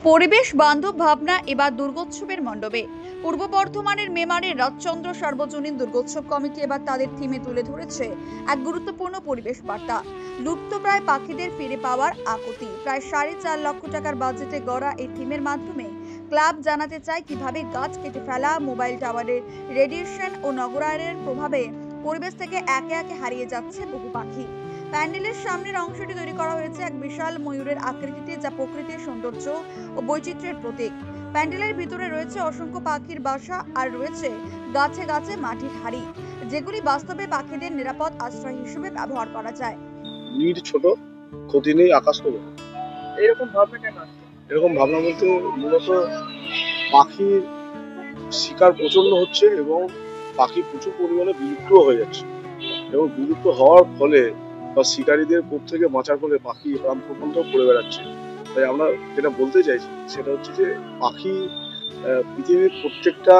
পরিবেশ বান্ধব ভাবনা এবার দুর্গোৎসবের মণ্ডপে। পূর্ব বর্ধমানের মেমারির রাজচন্দ্র সার্বজনীন দুর্গোৎসব কমিটি এবার তাদের থিমে তুলে ধরেছে এক গুরুত্বপূর্ণ পরিবেশ বার্তা। লুপ্তপ্রায় পাখিদের ফিরে পাওয়ার আকুতি। প্রায় 4.5 লক্ষ টাকার বাজেটে গড়া এই থিমের মাধ্যমে ক্লাব জানাতে চায় কিভাবে গাছ কেটে ফেলা, মোবাইল টাওয়ারের রেডিয়েশন ও নগরায়নের প্রভাবে পরিবেশ থেকে একে একে হারিয়ে যাচ্ছে বহু পাখি। প্যান্ডেলের সামনের অংশটি তৈরি করা হয়েছে এক বিশাল ময়ূরের আকৃতিতে, যা প্রকৃতির সৌন্দর্য ও বৈচিত্র্যের প্রতীক। প্যান্ডেলের ভিতরে রয়েছে অসংখ্য পাখির বাসা আর রয়েছে গাছে গাছে মাটির হাড়ি, যেগুলি বাস্তবে পাখিদের নিরাপদ আশ্রয় হিসেবে ব্যবহার করা যায়। নীড় ছোট, ক্ষতি নেই, আকাশ তো বড়। এরকম ভাবনা কেন আসছে? এরকম ভাবনা বলতে মূলত পাখির শিকার প্রচন্ড হচ্ছে এবং পাখি প্রচুর পরিমাণে বিলুপ্ত হয়ে যাচ্ছে, এবং বিলুপ্ত হওয়ার ফলে বা শিকারীদের কোপ থেকে বাঁচার ফলে পাখি প্রাণ প্রবন্ধ করে বেড়াচ্ছে। তাই আমরা যেটা বলতে চাইছি সেটা হচ্ছে যে পাখি, পৃথিবীর প্রত্যেকটা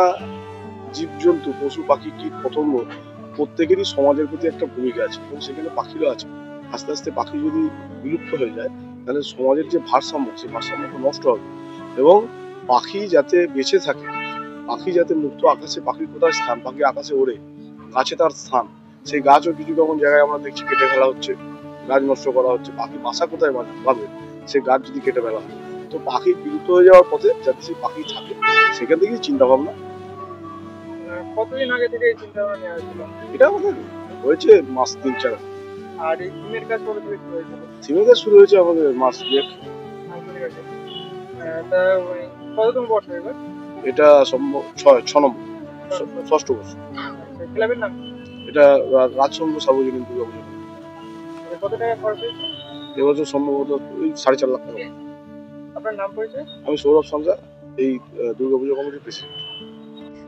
জীবজন্তু, পশু পাখি, কীট পতঙ্গ প্রত্যেকেরই সমাজের প্রতি একটা ভূমিকা আছে, এবং সেখানে পাখিরও আছে। আস্তে আস্তে পাখি যদি বিলুপ্ত হয়ে যায় তাহলে সমাজের যে ভারসাম্য, সেই ভারসাম্যটা নষ্ট হবে। এবং পাখি যাতে বেঁচে থাকে, পাখি যাতে মুক্ত আকাশে, পাখির কোথায় স্থান, পাখি আকাশে ওড়ে, গাছে তার স্থান, সেই গাছও কিছু যখন জায়গায় আমরা দেখছি কেটে ফেলা হচ্ছে, গাছ নষ্ট করা হচ্ছে। পাখি বাসা কোথায় বাঁধবে সে গাছ যদি কেটে ফেলা হয়? তো পাখি বিলুপ্ত হয়ে যাওয়ার পথে যাতে সেই পাখি থাকে, সেখান থেকেই চিন্তা ভাবনা। কতদিন আগে থেকে এই চিন্তা ভাবনা নেওয়া হয়েছিল? এটা আমাদের হয়েছে মাস 3-4। আর এই থিমের কাজ কবে থেকে শুরু হয়েছিল? থিমের কাজ শুরু হয়েছে আমাদের মাস 2। তা কততম বর্ষ এবার? এটা 6 নম্বর, 6ষ্ঠ বর্ষ। ক্লাবের নাম? এটা রাজচন্দ্র সার্বজনীন দুর্গাপুজো। কত টাকা খরচ হয়েছে এবছর? সম্ভবত ওই 4.5 লাখ টাকা। আপনার নাম পরিচয়? আমি সৌরভ সাঁতরা, এই দুর্গাপুজো কমিটির প্রেসিডেন্ট।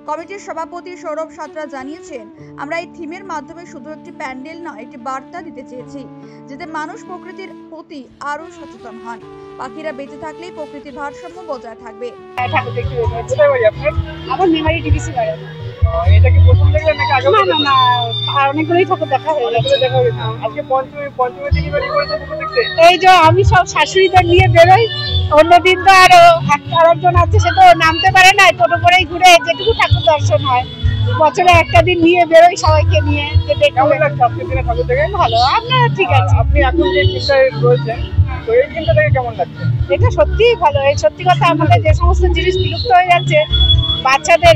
কমিটির সভাপতি সৌরভ সাঁতরা জানিয়েছেন, আমরা এই থিমের মাধ্যমে শুধু একটি প্যান্ডেল নয়, একটি বার্তা দিতে চেয়েছি, যাতে মানুষ প্রকৃতির প্রতি আরো সচেতন হন। পাখিরা বেঁচে থাকলেই প্রকৃতির ভারসাম্য বজায় থাকবে। ঠাকুর দেখতে কোথায় বাড়ি আপনার? আমার মেমারি ডিবিসি বাড়ি। এটা কি প্রথম দেখলেন নাকি আগে? না, অনেকগুলোই ঠাকুর দেখা হয়ে গেছে। আজকে পঞ্চমী দিনই বাড়ি করেছে ঠাকুর দেখতে? এই যে আমি সব শাশুড়িদের নিয়ে বেরোই, অন্যদিন তো আরো আরেকজন আছে, সে তো নামতে পারে না, টোটো করেই ঘুরে যেটুকু ঠাকুর দর্শন হয়। বছরে একটা দিন নিয়ে বেরোই সবাইকে নিয়ে। কেমন লাগছে আজকে দিনে ঠাকুর দেখে? ভালো। আপনার ঠিক আছে? আপনি এখন যে চিন্তায় রয়েছেন, তো এই চিন্তা থেকে কেমন লাগছে? এটা সত্যিই ভালো। এই সত্যি কথা, আমাদের যে সমস্ত জিনিস বিলুপ্ত হয়ে যাচ্ছে, বাচ্চাদের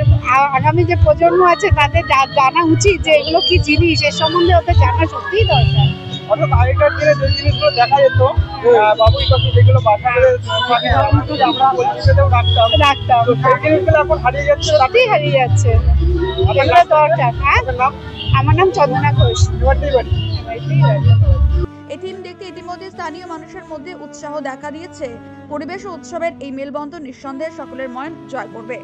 আগামী যে প্রজন্ম আছে তাদের জানা উচিত যে এগুলো কি জিনিস, এর সম্বন্ধে ওদের জানা সত্যিই দরকার। অর্থাৎ আগেকার দিনে যে জিনিসগুলো দেখা যেত, বাবুই পাখি, যেগুলো বাচ্চাদের আমরা পরিবেশেও রাখতাম, তো সেই জিনিসগুলো এখন হারিয়ে যাচ্ছে। সত্যিই হারিয়ে যাচ্ছে, এগুলো দরকার। হ্যাঁ, আমার নাম চন্দনা ঘোষ। এই থিম দেখতে ইতিমধ্যে স্থানীয় মানুষের মধ্যে উৎসাহ দেখা দিয়েছে। পরিবেশ ও উৎসবের এই মেলবন্ধন নিঃসন্দেহে সকলের মন জয় করবে।